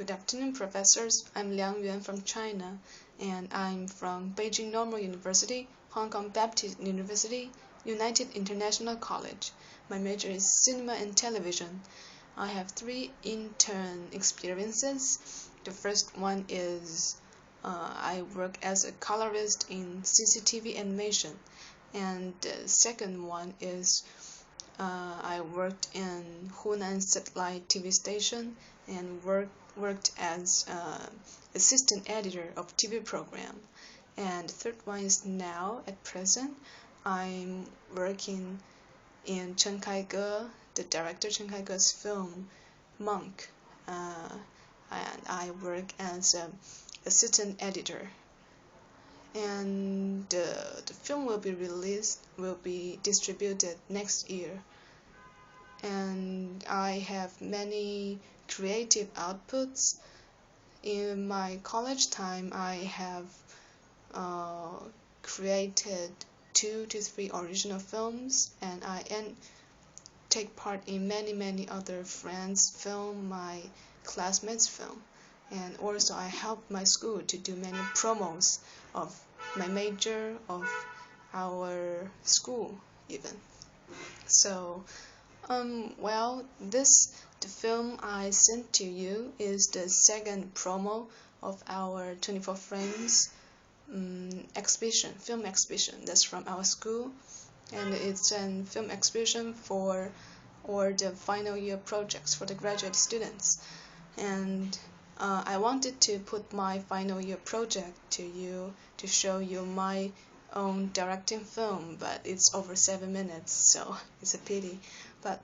Good afternoon, professors. I'm Liang Yuan from China, and I'm from Beijing Normal University, Hong Kong Baptist University, United International College. My major is cinema and television. I have 3 intern experiences. The first one is I work as a colorist in CCTV animation, and the second one is I worked in Hunan Satellite TV station and worked as assistant editor of TV program. And the third one is now, at present, I'm working in Chen Kaige, the director Chen Kaige's film Monk, and I work as an assistant editor. And the film will be distributed next year. And I have many creative outputs. In my college time, I have created 2 to 3 original films, and I take part in many other friends' film, my classmates' film. And also I helped my school to do many promos of my major, of our school even. So the film I sent to you is the second promo of our 24 Frames film exhibition. That's from our school, and it's a film exhibition for the final year projects for the graduate students. And I wanted to put my final year project to you to show you my own directing film, but it's over 7 minutes, so it's a pity. But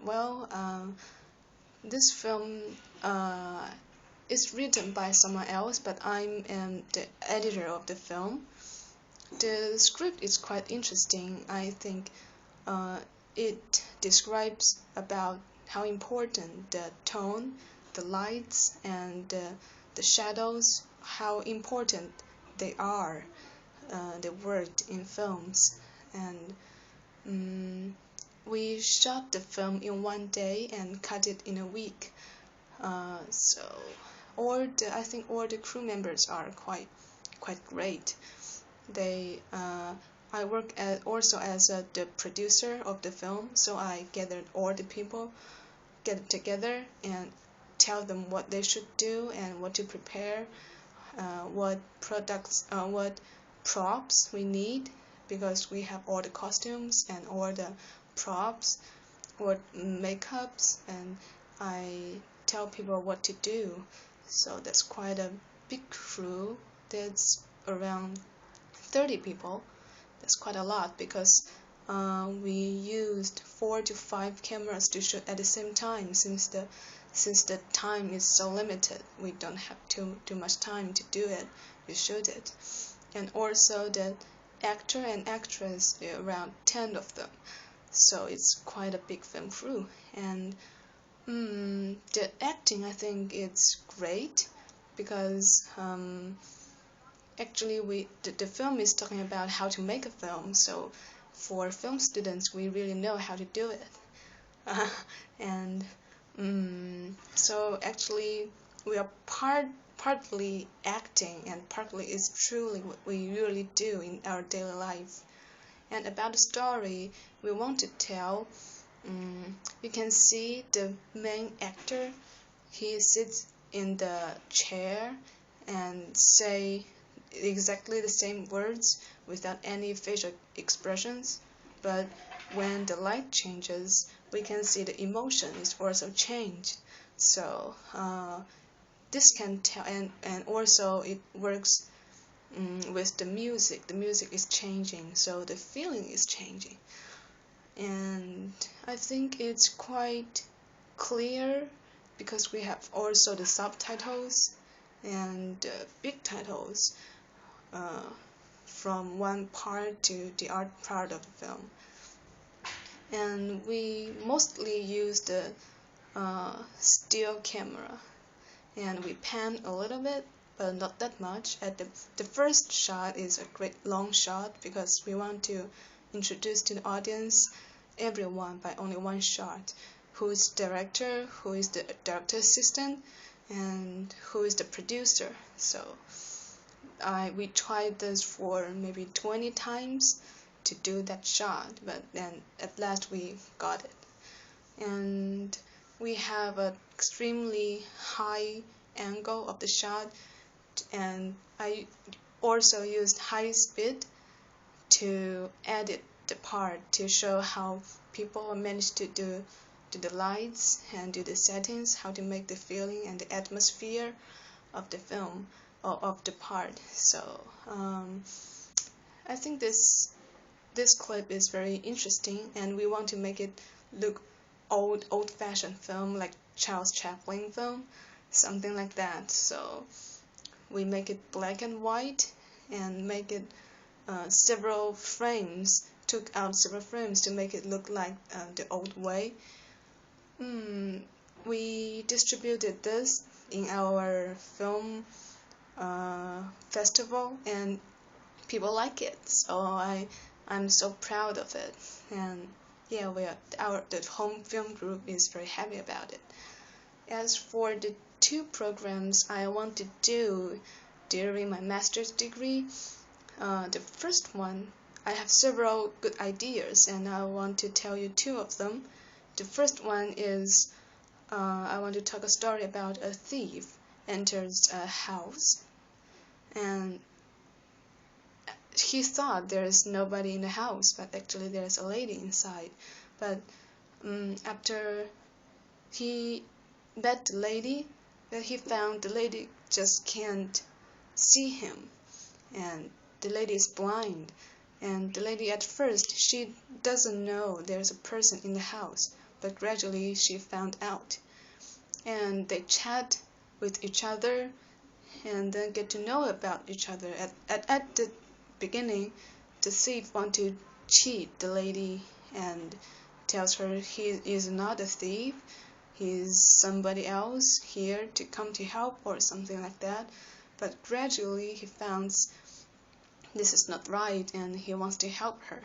this film is written by someone else, but I'm the editor of the film. The script is quite interesting. I think it describes about how important the tone, the lights, and the shadows, how important they are, the word in films. And we shot the film in 1 day and cut it in a week. I think all the crew members are quite great. I work also as the producer of the film, so I gathered all the people, get together and tell them what they should do and what to prepare, what props we need, because we have all the costumes and all the props, what makeups, and I tell people what to do. So that's quite a big crew. That's around 30 people. That's quite a lot, because we used 4 to 5 cameras to shoot at the same time, since the time is so limited. We don't have too much time to do it, to shoot it. And also the actor and actress, around 10 of them. So it's quite a big film crew. And the acting, I think it's great, because actually the film is talking about how to make a film, so for film students we really know how to do it. And so actually we are partly acting, and partly is truly what we really do in our daily life. And about the story we want to tell, you can see the main actor. He sits in the chair and say exactly the same words without any facial expressions, but when the light changes, we can see the emotion is also changed. So this can tell, and also it works with the music. The music is changing, so the feeling is changing. And I think it's quite clear, because we have also the subtitles and big titles from one part to the other part of the film. And we mostly use the still camera, and we pan a little bit, but not that much. At the first shot is a great long shot, because we want to introduce to the audience everyone by only one shot. Who is director, who is the director assistant, and who is the producer. So we tried this for maybe 20 times to do that shot, but then at last we got it. And we have an extremely high angle of the shot, and I also used high speed to edit the part to show how people managed to do the lights and do the settings, how to make the feeling and the atmosphere of the film or of the part. So I think this clip is very interesting, and we want to make it look old-fashioned film, like Charles Chaplin film, something like that. So we make it black and white and make it several frames, took out several frames to make it look like the old way. We distributed this in our film festival, and people like it. So I'm so proud of it. And yeah, the home film group is very happy about it. As for the two programs I want to do during my master's degree, the first one, I have several good ideas, and I want to tell you two of them. The first one is I want to talk a story about a thief enters a house, and he thought there is nobody in the house, but actually there is a lady inside. But after he met the lady, he found the lady just can't see him, and the lady is blind. And the lady at first, she doesn't know there's a person in the house, but gradually she found out. And they chat with each other and then get to know about each other. At the beginning, the thief wants to cheat the lady and tells her he is not a thief, he's somebody else here to come to help or something like that. But gradually he finds this is not right, and he wants to help her.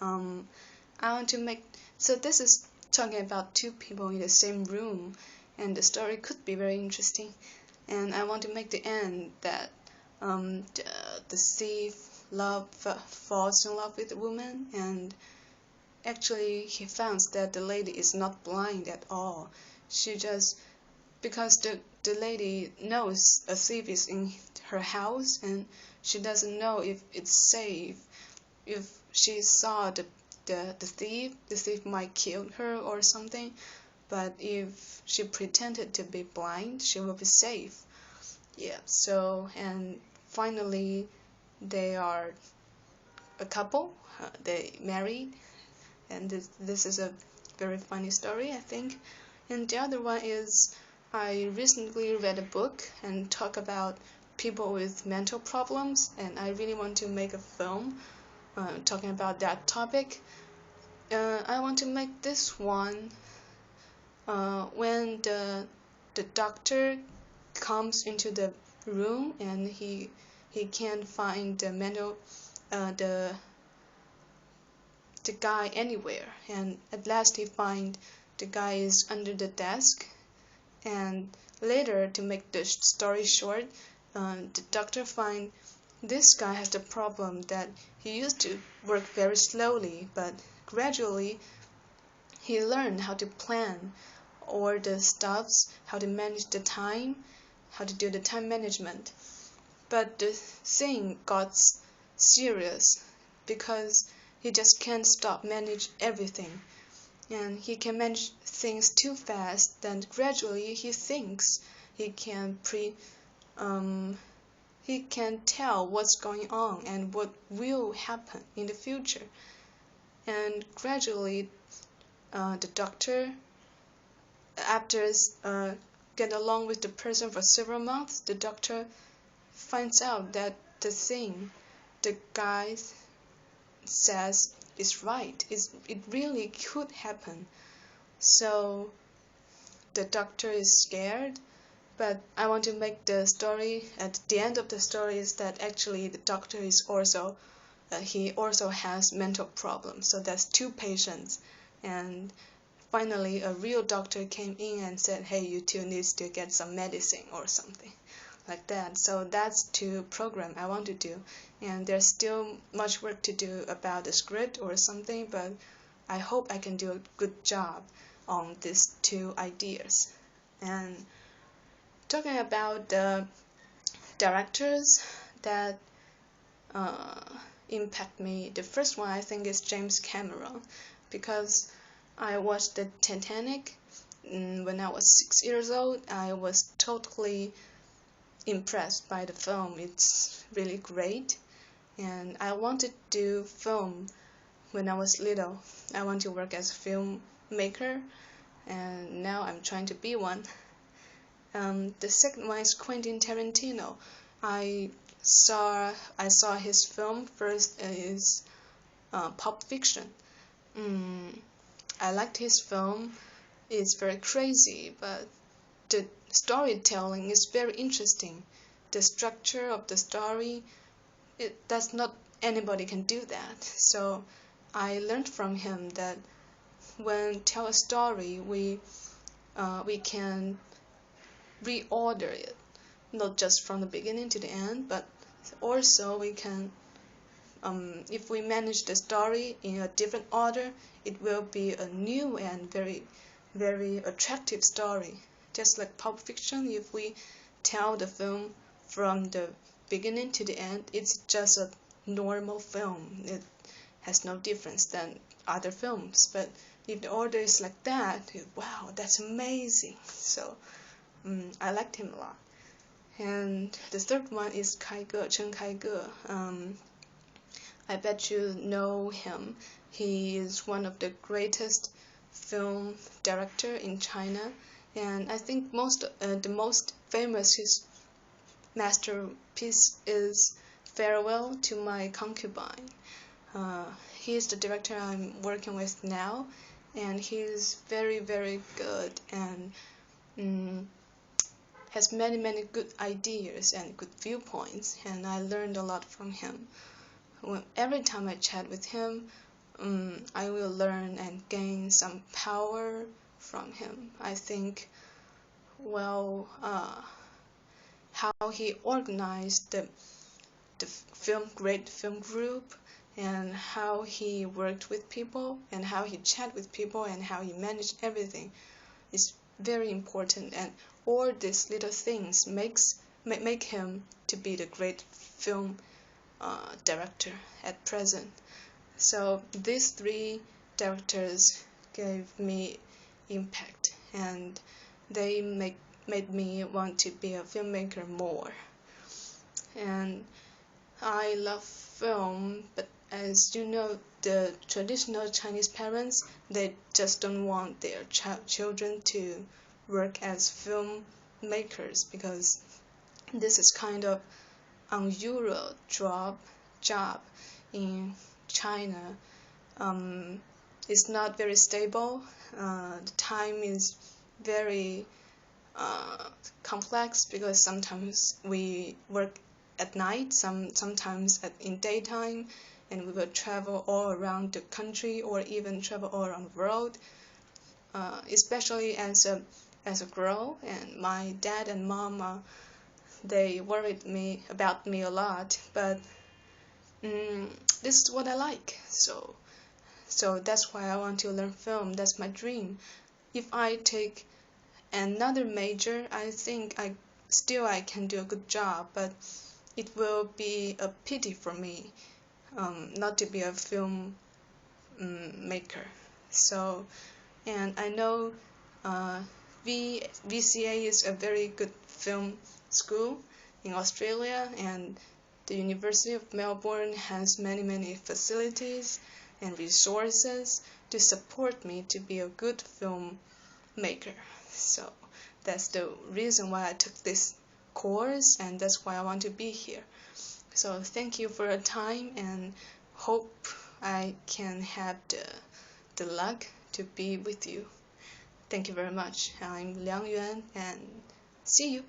I want to make, so this is talking about two people in the same room, and the story could be very interesting. And I want to make the end that the thief falls in love with the woman, and actually he finds that the lady is not blind at all. She just, because the lady knows a thief is in her house, and she doesn't know if it's safe. If she saw the thief might kill her or something. But if she pretended to be blind, she will be safe. Yeah. So, and finally, they are a couple. They married, and this is a very funny story, I think. And the other one is, I recently read a book and talk about people with mental problems, and I really want to make a film talking about that topic. I want to make this one when the doctor comes into the room and he can't find the guy anywhere, and at last he find the guy is under the desk. And later, to make the story short, the doctor find this guy has the problem that he used to work very slowly, but gradually he learned how to plan all the stuffs, how to manage the time, how to do the time management. But the thing got serious because he just can't stop manage everything, and he can manage things too fast. Then gradually he thinks he can he can tell what's going on and what will happen in the future. And gradually the doctor, after get along with the person for several months, the doctor finds out that the thing the guy says is right. It really could happen. So the doctor is scared, but I want to make the story, at the end of the story, is that actually the doctor is also he also has mental problems. So that's two patients, and finally a real doctor came in and said, hey, you two need to get some medicine or something like that. So that's two program I want to do, and there's still much work to do about the script or something, but I hope I can do a good job on these two ideas. And talking about the directors that uh, impact me, the first one I think is James Cameron, because I watched the Titanic when I was 6 years old. I was totally impressed by the film. It's really great, and I wanted to do film when I was little. I want to work as a filmmaker, and now I'm trying to be one. The second one is Quentin Tarantino. I saw his film first is Pulp Fiction. I liked his film. It's very crazy, but the storytelling is very interesting. The structure of the story, that's not anybody can do that. So I learned from him that when tell a story, we can reorder it, not just from the beginning to the end, but also we can, if we manage the story in a different order, it will be a new and very, very attractive story. Just like Pulp Fiction, if we tell the film from the beginning to the end, it's just a normal film. It has no difference than other films. But if the order is like that, wow, that's amazing. So I liked him a lot. And the third one is Chen Kaige. I bet you know him. He is one of the greatest film director in China, and I think the most famous his masterpiece is Farewell to My Concubine. He is the director I'm working with now, and he's very, very good and has many, many good ideas and good viewpoints, and I learned a lot from him. Every time I chat with him, I will learn and gain some power from him. I think, well, how he organized the great film group, and how he worked with people, and how he chat with people, and how he managed everything is very important. And all these little things make him to be the great film director at present. So these three directors gave me impact, and they made me want to be a filmmaker more. And I love film, but as you know, the traditional Chinese parents, they just don't want their children to work as filmmakers, because this is kind of unusual job in China. It's not very stable. The time is very complex, because sometimes we work at night, sometimes in daytime, and we will travel all around the country or even travel all around the world. Especially as a girl, and my dad and mom, they worried about me a lot, but this is what I like. So that's why I want to learn film. That's my dream. If I take another major, I think I can do a good job, but it will be a pity for me not to be a film maker. So, and I know VCA is a very good film school in Australia, and the University of Melbourne has many, many facilities and resources to support me to be a good filmmaker. So that's the reason why I took this course, and that's why I want to be here. So thank you for your time, and hope I can have the luck to be with you. Thank you very much. I'm Liang Yuan, and see you.